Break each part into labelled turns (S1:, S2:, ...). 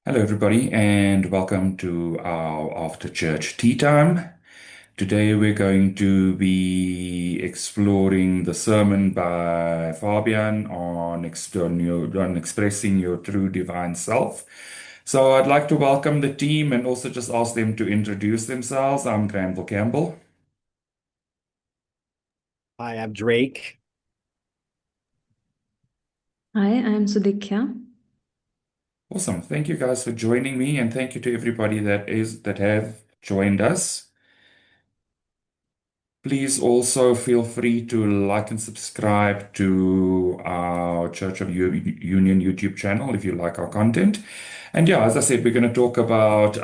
S1: Hello, everybody, and welcome to our after church tea time. Today, we're going to be exploring the sermon by Fabian on expressing your true divine self. So, I'd like to welcome the team and also just ask them to introduce themselves. I'm Granville Campbell.
S2: Hi, I'm Drake.
S3: Hi, I'm Sudikya.
S1: Awesome. Thank you guys for joining me, and thank you to everybody that have joined us. Please also feel free to like and subscribe to our Church of Union YouTube channel if you like our content. And yeah, as I said, we're going to talk about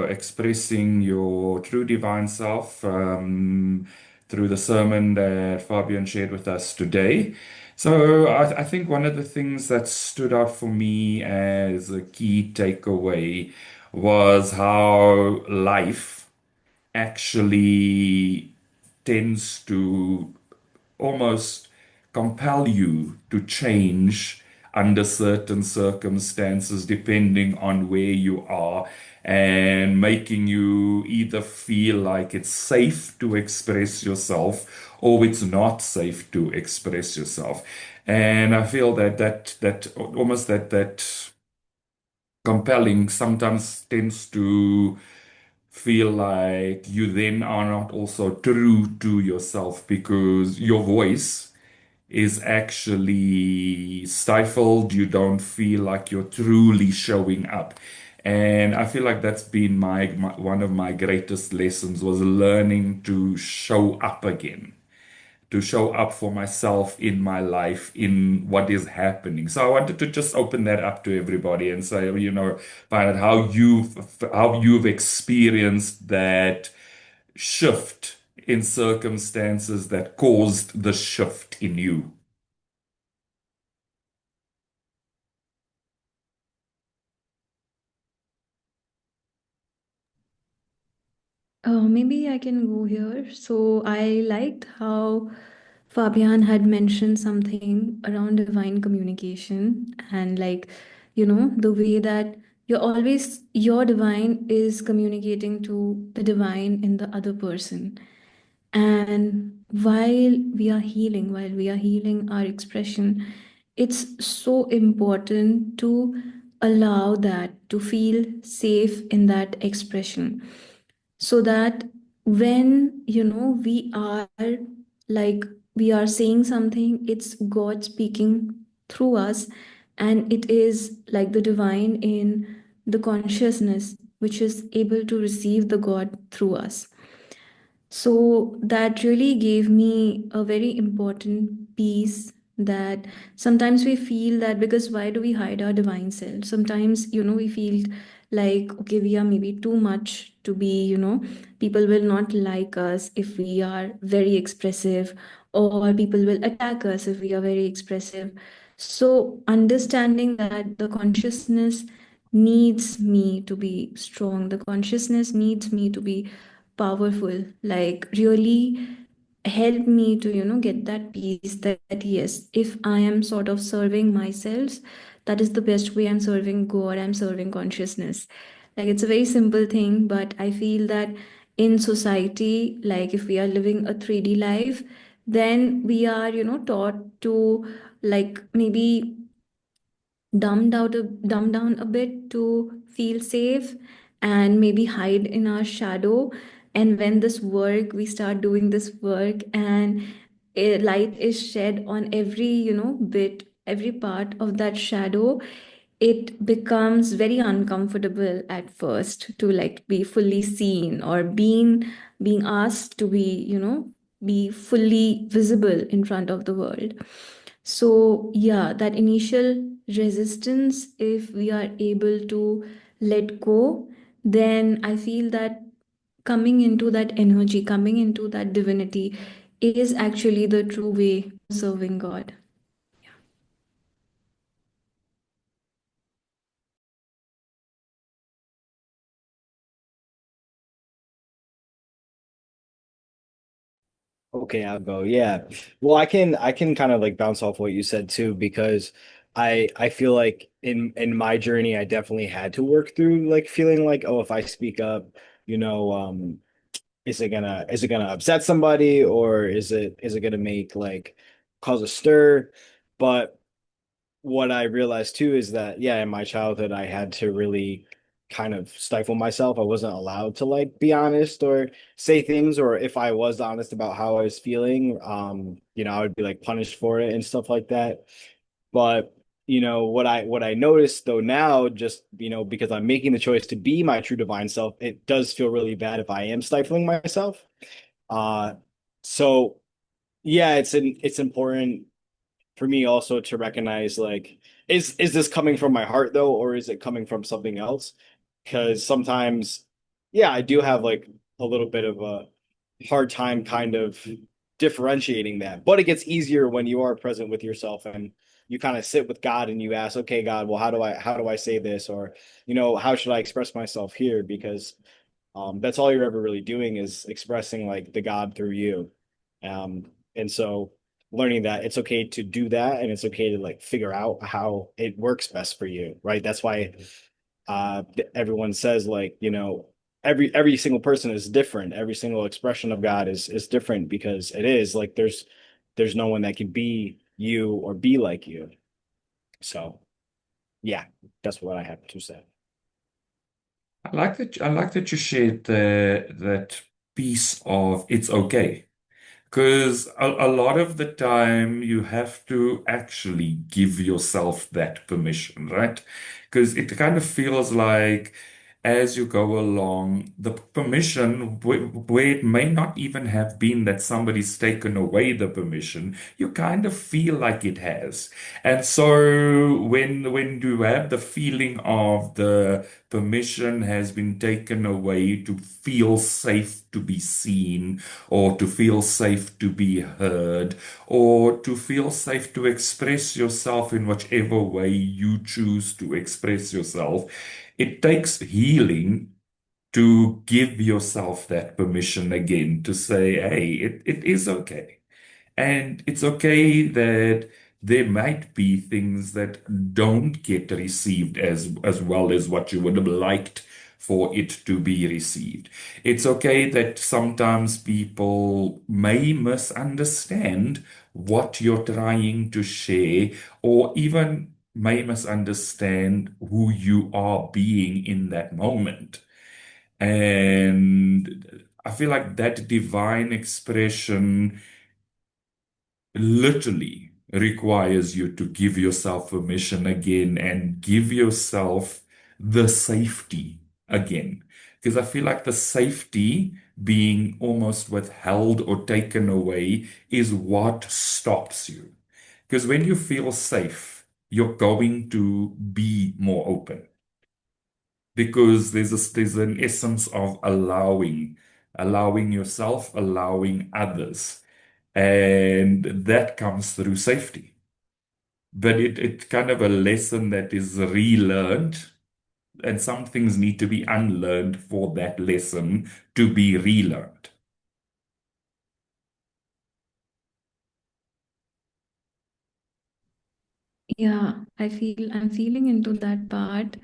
S1: expressing your true divine self through the sermon that Fabian shared with us today. So I think one of the things that stood out for me as a key takeaway was how life actually tends to almost compel you to change under certain circumstances, depending on where you are, and making you either feel like it's safe to express yourself or it's not safe to express yourself. And I feel that compelling sometimes tends to feel like you then are not also true to yourself because your voice is actually stifled. You don't feel like you're truly showing up. And I feel like that's been my one of my greatest lessons was learning to show up again, to show up for myself in my life, in what is happening. So I wanted to just open that up to everybody and say, find out how you've experienced that shift in circumstances that caused the shift in you.
S3: Maybe I can go here. So I liked how Fabian had mentioned something around divine communication and the way that your divine is communicating to the divine in the other person. And while we are healing our expression, it's so important to allow that to feel safe in that expression so that when like we are saying something, it's God speaking through us, and it is like the divine in the consciousness which is able to receive the God through us. So that really gave me a very important piece that sometimes we feel that because why do we hide our divine self? Sometimes, we feel like, okay, we are maybe too much to be, people will not like us if we are very expressive, or people will attack us if we are very expressive. So understanding that the consciousness needs me to be strong, the consciousness needs me to be powerful, like really help me to get that peace that yes, if I am sort of serving myself, that is the best way. I'm serving God, I'm serving consciousness. Like it's a very simple thing, but I feel that in society, like if we are living a 3D life, then we are taught to like maybe dumb down a bit to feel safe and maybe hide in our shadow. And when this work we start doing this work, and a light is shed on every bit, every part of that shadow, it becomes very uncomfortable at first to like be fully seen, or being asked to be be fully visible in front of the world. So, yeah, that initial resistance, if we are able to let go, then I feel that coming into that energy, coming into that divinity is actually the true way of serving God.
S2: Okay, I'll go. Yeah. Well, I can kind of like bounce off what you said too, because I feel like in my journey, I definitely had to work through like feeling like, oh, if I speak up, you know, is it gonna upset somebody, or is it gonna make like cause a stir? But what I realized too is that, yeah, in my childhood, I had to really kind of stifle myself. I wasn't allowed to like be honest or say things, or if I was honest about how I was feeling, I would be like punished for it and stuff like that. But what I noticed though now, just because I'm making the choice to be my true divine self, it does feel really bad if I am stifling myself. Uh, so yeah, it's important for me also to recognize, like, is this coming from my heart though, or is it coming from something else? Because sometimes, yeah, I do have like a little bit of a hard time kind of differentiating that, but it gets easier when you are present with yourself and you kind of sit with God and you ask, okay, God, well, how do I say this, or how should I express myself here? Because that's all you're ever really doing is expressing like the God through you. And so learning that it's okay to do that, and it's okay to like figure out how it works best for you, right? That's why everyone says, like, every single person is different. Every single expression of God is different, because it is like there's no one that can be you or be like you. So yeah, that's what I have to say.
S1: I like that you shared that piece of it's okay. Because a lot of the time you have to actually give yourself that permission, right? Because it kind of feels like as you go along, the permission, where it may not even have been that somebody's taken away the permission, you kind of feel like it has. And so when you have the feeling of the permission has been taken away to feel safe to be seen, or to feel safe to be heard, or to feel safe to express yourself in whichever way you choose to express yourself. It takes healing to give yourself that permission again to say, hey, it is okay. And it's okay that there might be things that don't get received as well as what you would have liked for it to be received. It's okay that sometimes people may misunderstand what you're trying to share, or even may misunderstand who you are being in that moment. And I feel like that divine expression literally requires you to give yourself permission again and give yourself the safety again. Because I feel like the safety being almost withheld or taken away is what stops you. Because when you feel safe, you're going to be more open. Because there's an essence of allowing yourself, allowing others, and that comes through safety. But it's kind of a lesson that is relearned, and some things need to be unlearned for that lesson to be relearned.
S3: Yeah, I'm feeling into that part.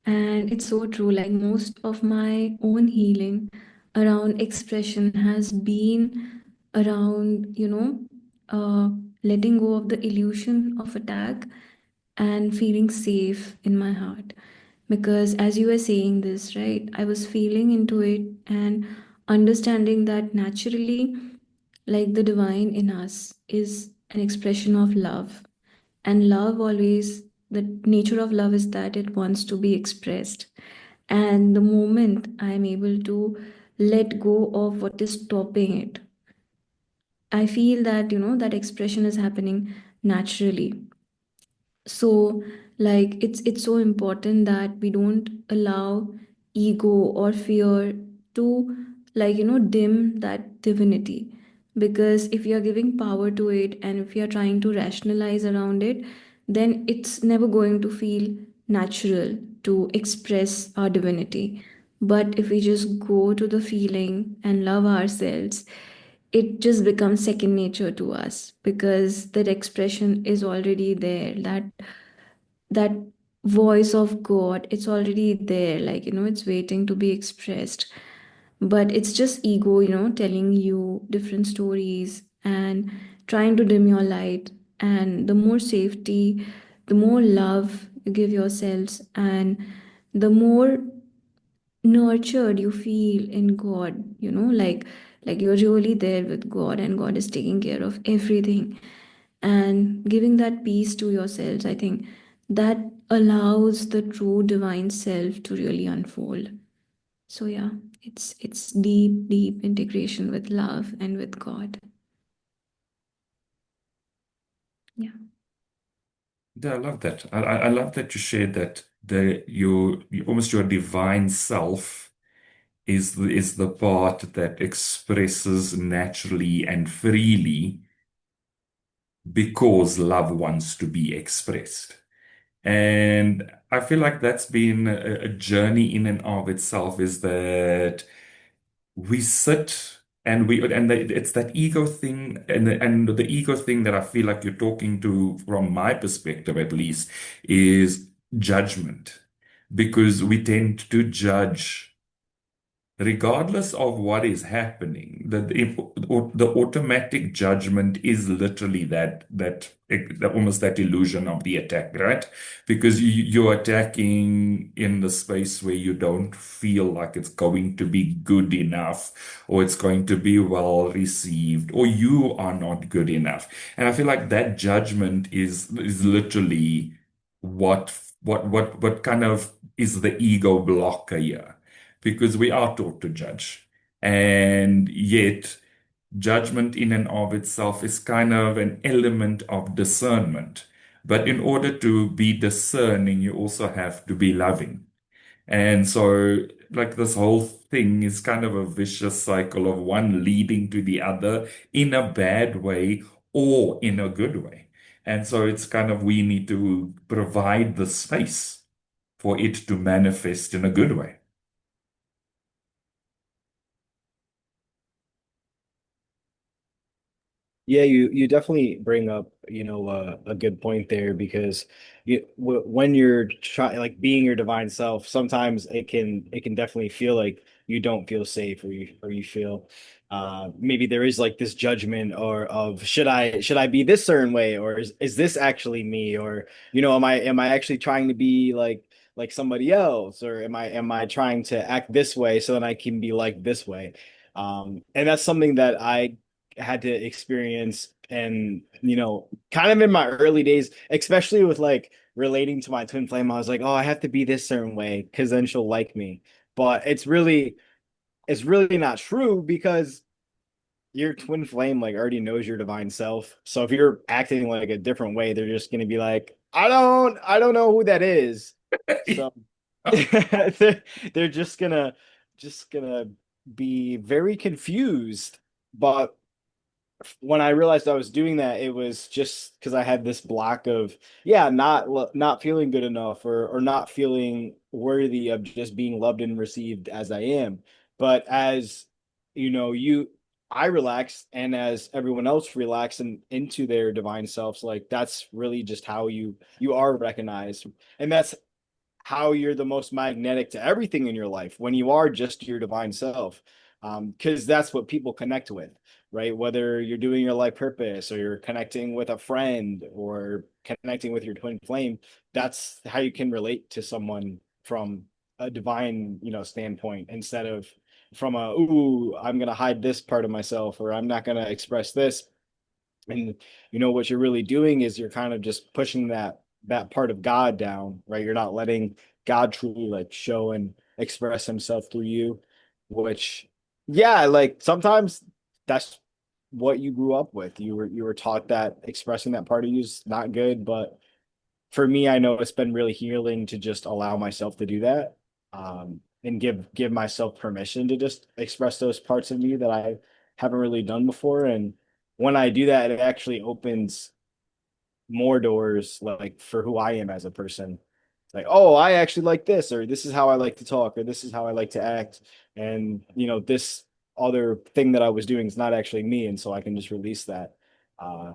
S3: And it's so true. Like most of my own healing around expression has been around, letting go of the illusion of attack and feeling safe in my heart. Because as you were saying this, right, I was feeling into it and understanding that naturally, like the divine in us is an expression of love. And love always, the nature of love is that it wants to be expressed. And the moment I am able to let go of what is stopping it, I feel that, that expression is happening naturally. So like it's so important that we don't allow ego or fear to, dim that divinity. Because if you are giving power to it and if you are trying to rationalize around it, then it's never going to feel natural to express our divinity. But if we just go to the feeling and love ourselves, it just becomes second nature to us because that expression is already there. That voice of God, it's already there, like, it's waiting to be expressed. But it's just ego, telling you different stories and trying to dim your light. And the more safety, the more love you give yourselves, and the more nurtured you feel in God, like you're really there with God and God is taking care of everything, and giving that peace to yourselves, I think that allows the true divine self to really unfold. So yeah, it's deep, deep integration with love and with God. Yeah.
S1: Yeah, I love that. I love that you shared that almost your divine self is the part that expresses naturally and freely because love wants to be expressed. And I feel like that's been a journey in and of itself, is that we sit and it's that ego thing, and the ego thing that I feel like you're talking to, from my perspective at least, is judgment, because we tend to judge regardless of what is happening. The automatic judgment is literally almost that illusion of the attack, right? Because you're attacking in the space where you don't feel like it's going to be good enough, or it's going to be well received, or you are not good enough. And I feel like that judgment is literally what kind of is the ego blocker here, because we are taught to judge. And yet, judgment in and of itself is kind of an element of discernment. But in order to be discerning, you also have to be loving. And so, like, this whole thing is kind of a vicious cycle of one leading to the other in a bad way or in a good way. And so it's kind of, we need to provide the space for it to manifest in a good way.
S2: Yeah, you definitely bring up, a good point there because when you're like being your divine self, sometimes it can definitely feel like you don't feel safe, or you feel maybe there is like this judgment or of should I be this certain way, or is this actually me, or am I actually trying to be like somebody else, or am I trying to act this way so that I can be like this way. And that's something that I had to experience, and kind of in my early days, especially with like relating to my twin flame. I was like, oh, I have to be this certain way because then she'll like me. But it's really not true, because your twin flame like already knows your divine self. So if you're acting like a different way, they're just going to be like, I don't know who that is. So they're just gonna be very confused. But when I realized I was doing that, it was just because I had this block of, yeah, not feeling good enough, or not feeling worthy of just being loved and received as I am. But as you know, I relax, and as everyone else relax and into their divine selves, like that's really just how you are recognized, and that's how you're the most magnetic to everything in your life, when you are just your divine self. Because that's what people connect with, right? Whether you're doing your life purpose, or you're connecting with a friend, or connecting with your twin flame, that's how you can relate to someone from a divine, standpoint, instead of from a, ooh, I'm gonna hide this part of myself, or I'm not gonna express this. And what you're really doing is you're kind of just pushing that part of God down, right? You're not letting God truly like show and express himself through you, which, yeah, like sometimes that's what you grew up with. You were taught that expressing that part of you is not good, but for me, I know it's been really healing to just allow myself to do that, and give myself permission to just express those parts of me that I haven't really done before. And when I do that, it actually opens more doors, like for who I am as a person. It's like, oh, I actually like this, or this is how I like to talk, or this is how I like to act, and this other thing that I was doing is not actually me, and so I can just release that. Uh,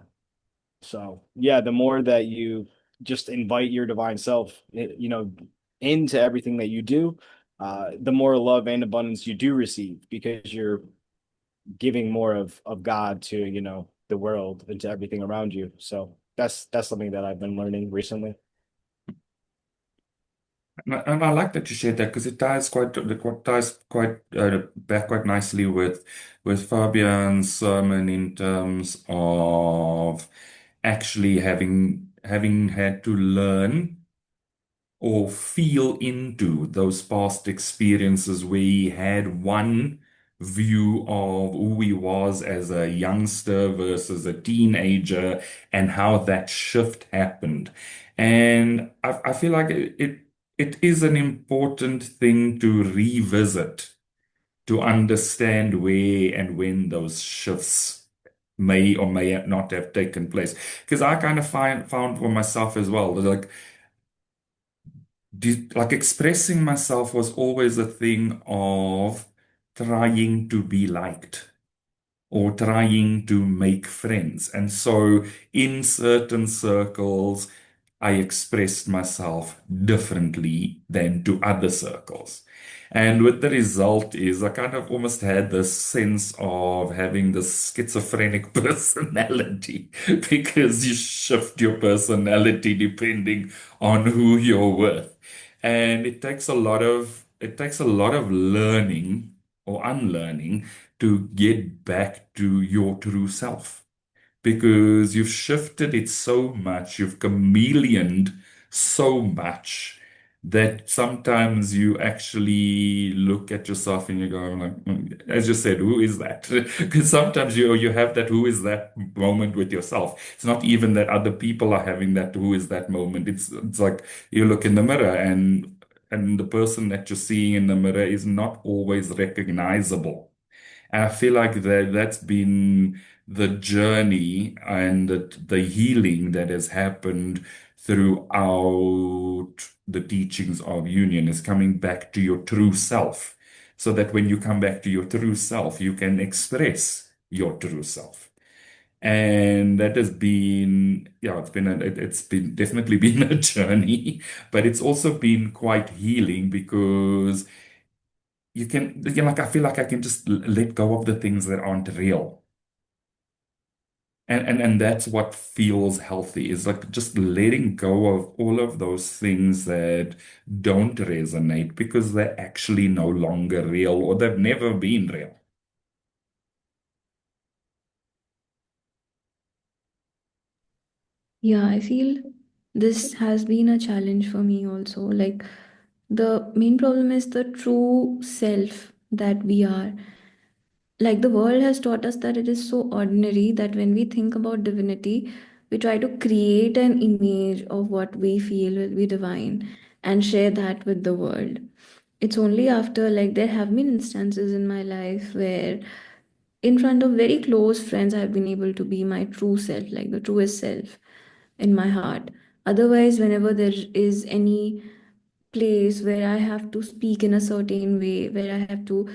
S2: so yeah, the more that you just invite your divine self, into everything that you do, the more love and abundance you do receive because you're giving more of God to, the world and to everything around you. So that's something that I've been learning recently.
S1: And I like that you shared that because it ties quite back quite nicely with Fabian's sermon in terms of actually having had to learn or feel into those past experiences where he had one view of who he was as a youngster versus a teenager and how that shift happened. And I feel like it is an important thing to revisit to understand where and when those shifts may or may not have taken place. Because I kind of found for myself as well, like like expressing myself was always a thing of trying to be liked or trying to make friends. And so in certain circles, I expressed myself differently than to other circles. And what the result is, I kind of almost had this sense of having this schizophrenic personality because you shift your personality depending on who you're with. And it takes a lot of learning or unlearning to get back to your true self because you've shifted it so much, you've chameleoned so much that sometimes you actually look at yourself and you go like, as you said, who is that? Because sometimes you have that who is that moment with yourself. It's not even that other people are having that who is that moment. It's like you look in the mirror and the person that you're seeing in the mirror is not always recognizable. And I feel like that's been the journey and the healing that has happened throughout the teachings of union is coming back to your true self. So that when you come back to your true self, you can express your true self. And that has been, yeah, it's been definitely been a journey, but it's also been quite healing because like I feel like I can just let go of the things that aren't real. And that's what feels healthy is like just letting go of all of those things that don't resonate because they're actually no longer real or they've never been real.
S3: Yeah, I feel this has been a challenge for me also. Like, the main problem is the true self that we are. Like, the world has taught us that it is so ordinary that when we think about divinity, we try to create an image of what we feel will be divine and share that with the world. It's only after, like, there have been instances in my life where in front of very close friends I've been able to be my true self, like the truest self in my heart. Otherwise, whenever there is any place where I have to speak in a certain way, where I have to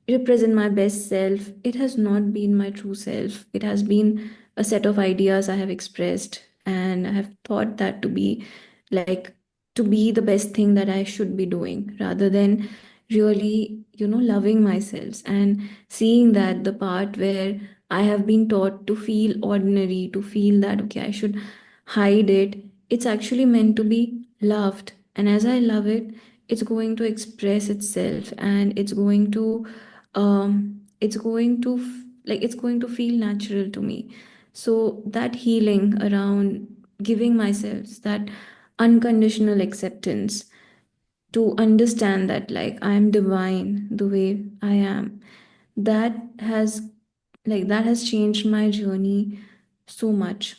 S3: represent my best self, it has not been my true self. It has been a set of ideas I have expressed, and I have thought that to be like to be the best thing that I should be doing rather than really, loving myself and seeing that the part where I have been taught to feel ordinary, to feel that, okay, I should hide it, it's actually meant to be loved. And as I love it, it's going to express itself and it's going to feel natural to me. So that healing around giving myself that unconditional acceptance to understand that, like, I am divine the way I am, that has that has changed my journey so much.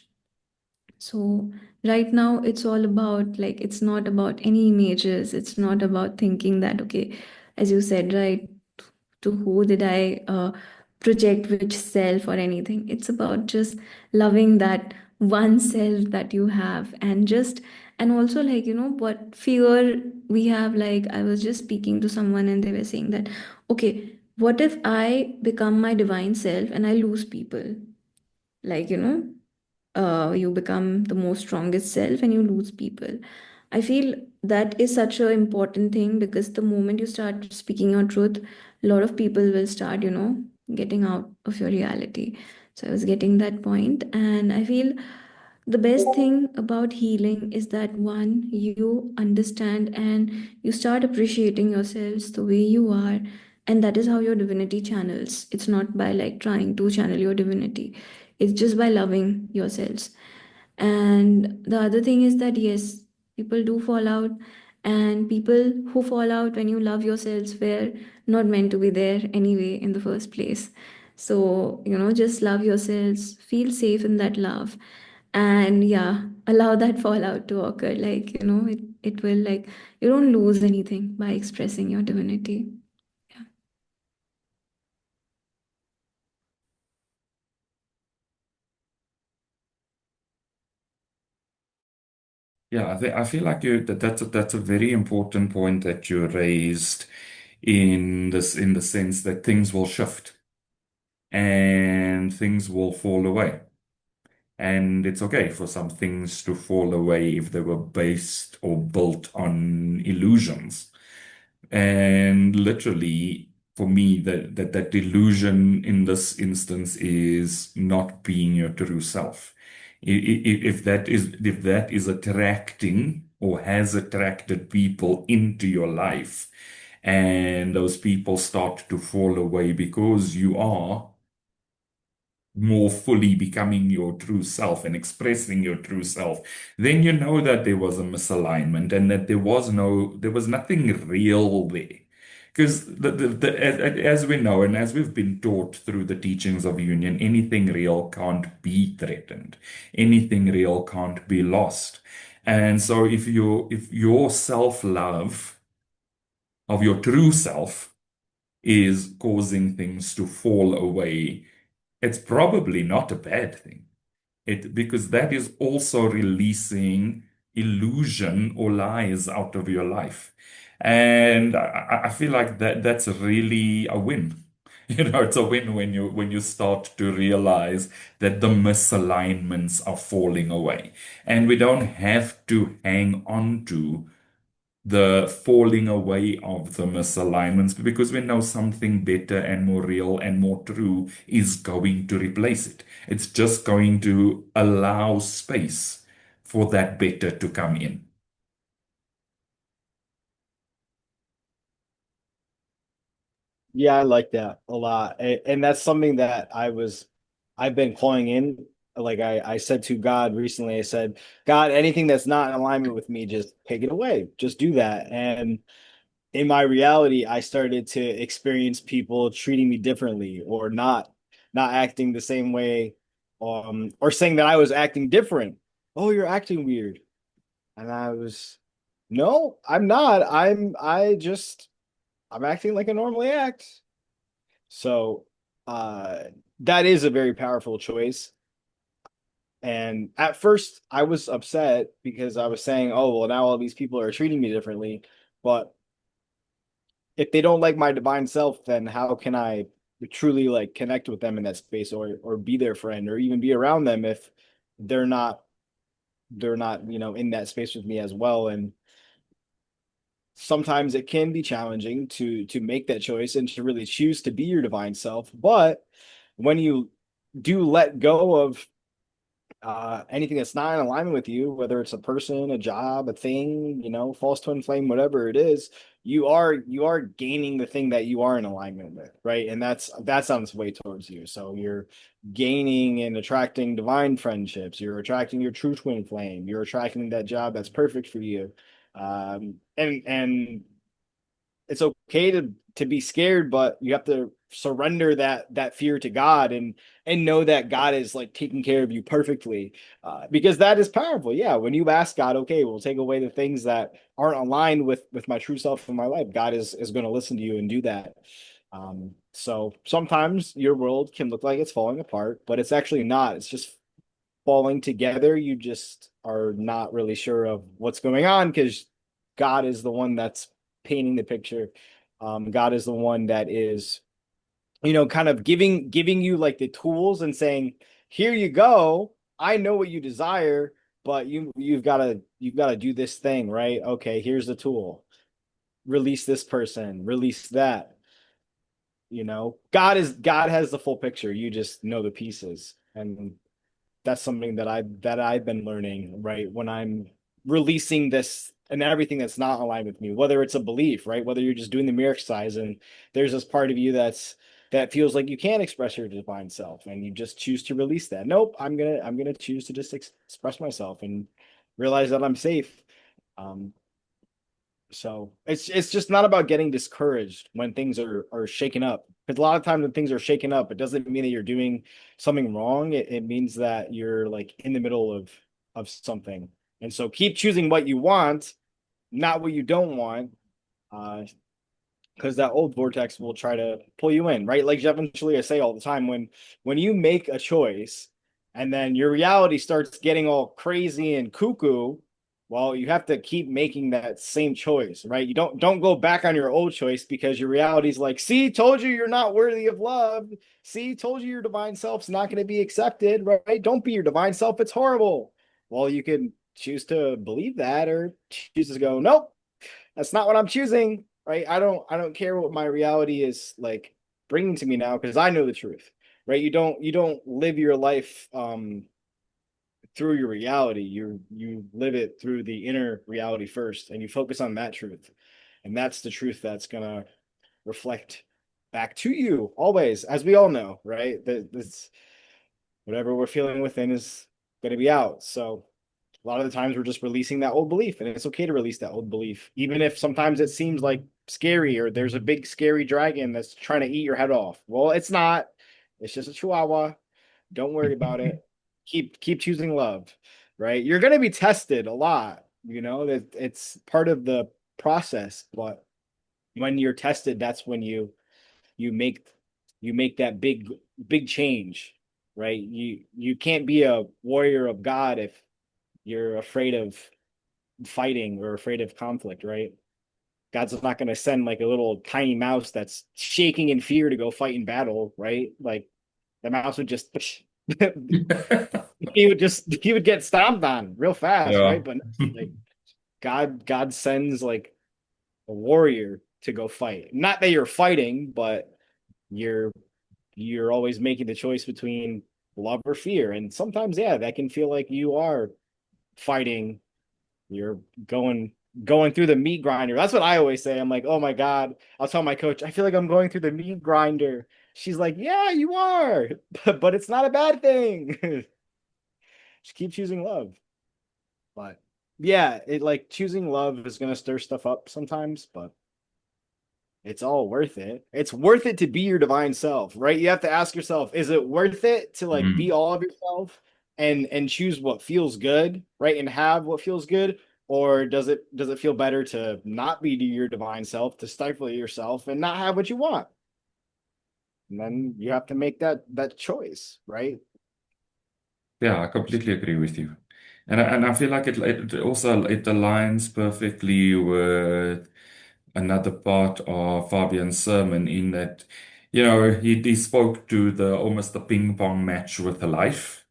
S3: So right now it's all about, like, it's not about any images. It's not about thinking that, okay, as you said, right, to who did I project which self or anything. It's about just loving that one self that you have, and also, like, what fear we have. Like, I was just speaking to someone and they were saying that, okay, what if I become my divine self and I lose people? Like, you become the most strongest self and you lose people. I feel that is such an important thing, because the moment you start speaking your truth, a lot of people will start, getting out of your reality. So I was getting that point, and I feel the best thing about healing is that, one, you understand and you start appreciating yourselves the way you are, and that is how your divinity channels. It's not by like trying to channel your divinity, it's just by loving yourselves. And the other thing is that, yes, people do fall out, and people who fall out when you love yourselves were not meant to be there anyway in the first place. So, just love yourselves, feel safe in that love, and yeah, allow that fallout to occur. Like, it will, like, you don't lose anything by expressing your divinity. Yeah.
S1: Yeah, I feel like that's a very important point that you raised in the sense that things will shift and things will fall away. And it's okay for some things to fall away if they were based or built on illusions. And literally, for me, that illusion in this instance is not being your true self. If that is attracting or has attracted people into your life, and those people start to fall away because you are more fully becoming your true self and expressing your true self, then you know that there was a misalignment and that there was nothing real there. Because as we know and as we've been taught through the teachings of union, anything real can't be threatened. Anything real can't be lost. And so if your self-love of your true self is causing things to fall away, it's probably not a bad thing. Because that is also releasing illusion or lies out of your life. And I feel like that's really a win. It's a win when you start to realize that the misalignments are falling away. And we don't have to hang on to the falling away of the misalignments, because we know something better and more real and more true is going to replace it. It's just going to allow space for that better to come in.
S2: Yeah, I like that a lot. And that's something that I've been calling in. Like I said to God recently, I said, God, anything that's not in alignment with me, just take it away. Just do that. And in my reality, I started to experience people treating me differently, or not acting the same way, or saying that I was acting different. Oh, you're acting weird. And I was, no, I'm not. I'm acting like I normally act. So uh, that is a very powerful choice. And at first, I was upset because I was saying, "Oh, well, now all these people are treating me differently." But if they don't like my divine self, then how can I truly like connect with them in that space, or be their friend, or even be around them if they're not in that space with me as well? And sometimes it can be challenging to make that choice and to really choose to be your divine self. But when you do let go of anything that's not in alignment with you, whether it's a person, a job, a thing, false twin flame, whatever it is, you are gaining the thing that you are in alignment with, right? And that's on its way towards you. So you're gaining and attracting divine friendships. You're attracting your true twin flame. You're attracting that job that's perfect for you. And it's okay to be scared, but you have to surrender that fear to God, and know that God is like taking care of you perfectly, because that is powerful. Yeah, when you ask God, okay, we'll take away the things that aren't aligned with my true self in my life, God is going to listen to you and do that. So sometimes your world can look like it's falling apart, but it's actually not. It's just falling together. You just are not really sure of what's going on because God is the one that's painting the picture. God is the one that is kind of giving you like the tools and saying, here you go. I know what you desire, but you've got to do this thing, right? Okay, here's the tool. Release this person, release that. God has the full picture. You just know the pieces. And that's something that I've been learning, right? When I'm releasing this and everything that's not aligned with me, whether it's a belief, right? Whether you're just doing the mirror exercise and there's this part of you that feels like you can't express your divine self and you just choose to release that. Nope, I'm gonna choose to just express myself and realize that I'm safe. Um, so it's just not about getting discouraged when things are shaken up. Because a lot of times when things are shaken up, it doesn't mean that you're doing something wrong. It means that you're like in the middle of something. And so keep choosing what you want, not what you don't want. Uh, because that old vortex will try to pull you in, right? Like Jeff and Shaleia say all the time, when you make a choice and then your reality starts getting all crazy and cuckoo, well, you have to keep making that same choice, right? You don't go back on your old choice because your reality's like, see, told you you're not worthy of love. See, told you your divine self's not going to be accepted, right? Don't be your divine self. It's horrible. Well, you can choose to believe that or choose to go, nope, that's not what I'm choosing, right? I don't care what my reality is like bringing to me now because I know the truth, right? You don't live your life through your reality. You live it through the inner reality first, and you focus on that truth, and that's the truth that's gonna reflect back to you always, as we all know, right? That this whatever we're feeling within is going to be out. So a lot of the times we're just releasing that old belief, and it's okay to release that old belief, even if sometimes it seems like scary or there's a big scary dragon that's trying to eat your head off. Well, it's not. It's just a chihuahua. Don't worry about it. Keep choosing love, right? You're going to be tested a lot, that it's part of the process, but when you're tested, that's when you make you make that big change, right? You can't be a warrior of God if you're afraid of fighting or afraid of conflict, right? God's not going to send like a little tiny mouse that's shaking in fear to go fight in battle, right? Like the mouse would just he would get stomped on real fast,
S1: Yeah.
S2: right? But like God sends like a warrior to go fight. Not that you're fighting, but you're you're always making the choice between love or fear. And sometimes, yeah, that can feel like you are fighting. You're going through the meat grinder. That's what I always say. I'm like, oh my God. I'll tell my coach, I feel like I'm going through the meat grinder. She's like, yeah, you are, but it's not a bad thing. Just keep choosing love. But yeah, it like choosing love is gonna stir stuff up sometimes, but it's all worth it. It's worth it to be your divine self, right? You have to ask yourself, is it worth it to like be
S1: Mm.
S2: all of yourself and choose what feels good, right? And have what feels good? Or does it feel better to not be your divine self, to stifle yourself and not have what you want? And then you have to make that choice, right?
S1: Yeah, I completely agree with you. And I feel like it also it aligns perfectly with another part of Fabian's sermon in that, he spoke to the almost the ping pong match with the life.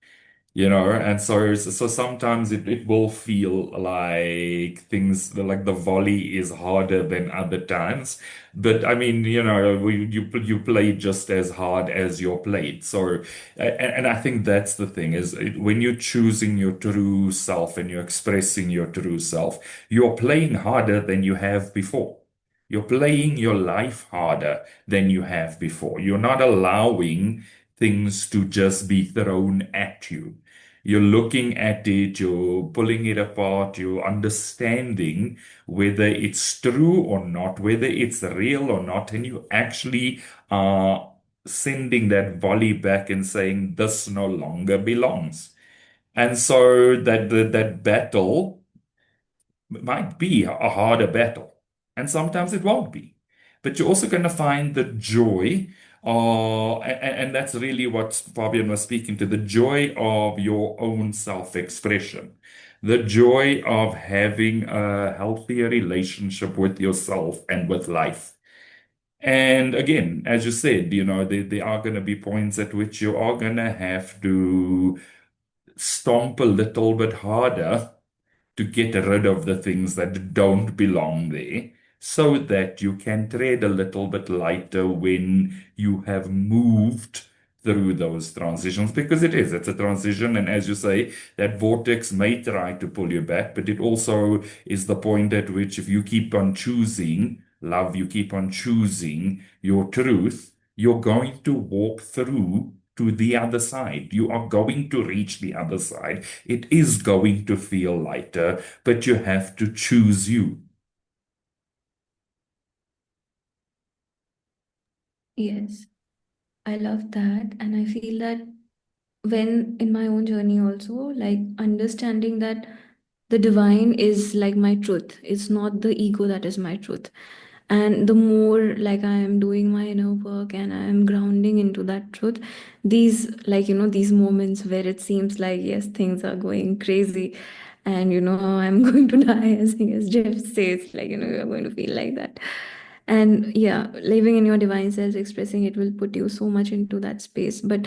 S1: And so sometimes it will feel like things like the volley is harder than other times. But I mean, you play just as hard as you're played. So, and I think that's the thing is when you're choosing your true self and you're expressing your true self, you're playing harder than you have before. You're playing your life harder than you have before. You're not allowing things to just be thrown at you. You're looking at it, you're pulling it apart, you're understanding whether it's true or not, whether it's real or not, and you actually are sending that volley back and saying, this no longer belongs. And so that battle might be a harder battle, and sometimes it won't be. But you're also going to find the joy, and that's really what Fabian was speaking to, the joy of your own self-expression, the joy of having a healthier relationship with yourself and with life. And again, as you said, there are going to be points at which you are going to have to stomp a little bit harder to get rid of the things that don't belong there so that you can tread a little bit lighter when you have moved through those transitions, because it's a transition. And as you say, that vortex may try to pull you back, but it also is the point at which, if you keep on choosing love, you keep on choosing your truth, you're going to walk through to the other side. You are going to reach the other side. It is going to feel lighter, but you have to choose you.
S3: Yes, I love that. And I feel that when in my own journey also, like understanding that the divine is like my truth, it's not the ego that is my truth. And the more like I am doing my inner work and I am grounding into that truth, these like these moments where it seems like yes, things are going crazy and I'm going to die, as Jeff says, like you're going to feel like that. And yeah, living in your divine self, expressing it will put you so much into that space. But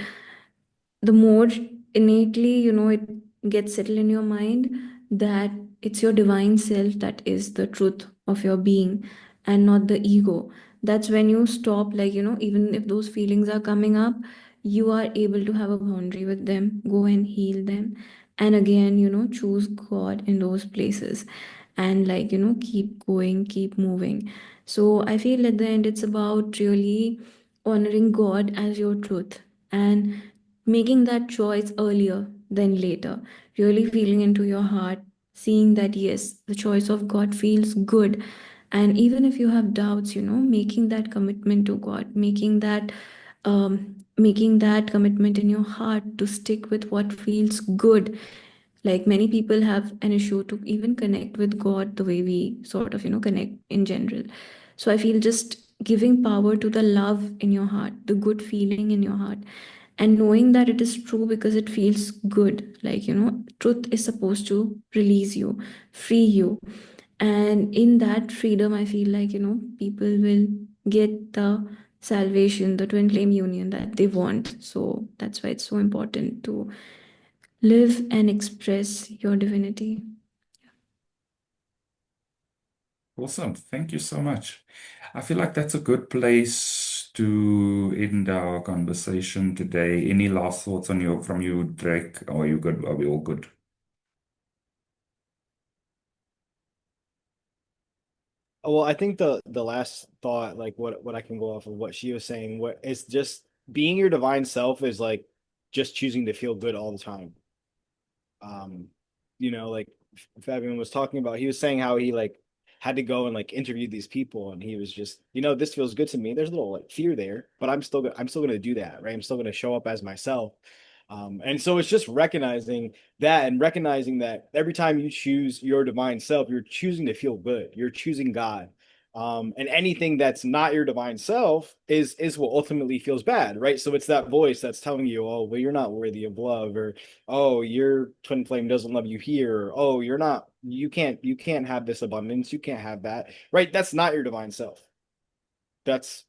S3: the more innately it gets settled in your mind that it's your divine self that is the truth of your being and not the ego, that's when you stop, like even if those feelings are coming up, you are able to have a boundary with them, go and heal them, and again choose God in those places, and like keep going, keep moving. So I feel at the end it's about really honoring God as your truth and making that choice earlier than later, really feeling into your heart, seeing that yes, the choice of God feels good. And even if you have doubts, making that commitment to God, making that commitment in your heart to stick with what feels good. Like many people have an issue to even connect with God the way we sort of connect in general. So I feel just giving power to the love in your heart, the good feeling in your heart, and knowing that it is true because it feels good. Like truth is supposed to release you, free you, and in that freedom I feel like people will get the salvation, the twin flame union that they want. So that's why it's so important to live and express your divinity.
S1: Awesome. Thank you so much. I feel like that's a good place to end our conversation today. Any last thoughts from you, Drake? Are you good? Are we all good?
S2: Well, I think the last thought, like what I can go off of what she was saying, what is just being your divine self is like just choosing to feel good all the time. um like Fabian was talking about, he was saying how he like had to go and like interview these people, and he was just, this feels good to me. There's a little like fear there, but I'm still going to do that, right? I'm still going to show up as myself. And so it's just recognizing that, and recognizing that every time you choose your divine self, you're choosing to feel good, you're choosing God. And anything that's not your divine self is what ultimately feels bad, right? So it's that voice that's telling you, oh well, you're not worthy of love, or oh, your twin flame doesn't love you here, or oh, you can't have this abundance, you can't have that, right? That's not your divine self. That's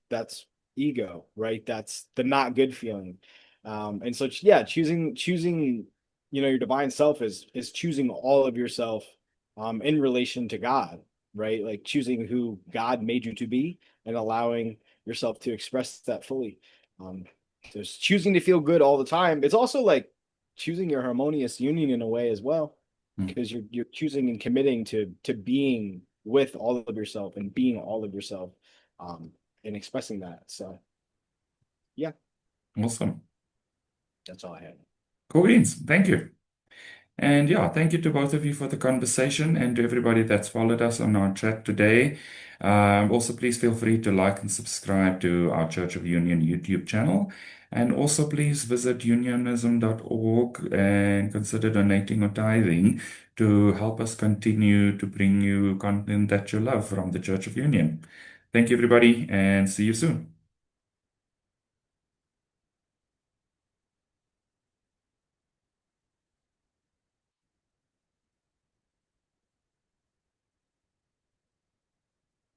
S2: ego, right? That's the not good feeling. And so yeah, choosing your divine self is choosing all of yourself in relation to God, right? Like choosing who God made you to be and allowing yourself to express that fully. um just choosing to feel good all the time. It's also like choosing your harmonious union in a way as well,
S1: Mm.
S2: because you're choosing and committing to being with all of yourself and being all of yourself, um and expressing that. So yeah,
S1: Awesome.
S2: that's all I had.
S1: Cool beans. Thank you. And yeah, thank you to both of you for the conversation, and to everybody that's followed us on our chat today. Also, please feel free to like and subscribe to our Church of Union YouTube channel. And also, please visit unionism.org and consider donating or tithing to help us continue to bring you content that you love from the Church of Union. Thank you, everybody, and see you soon.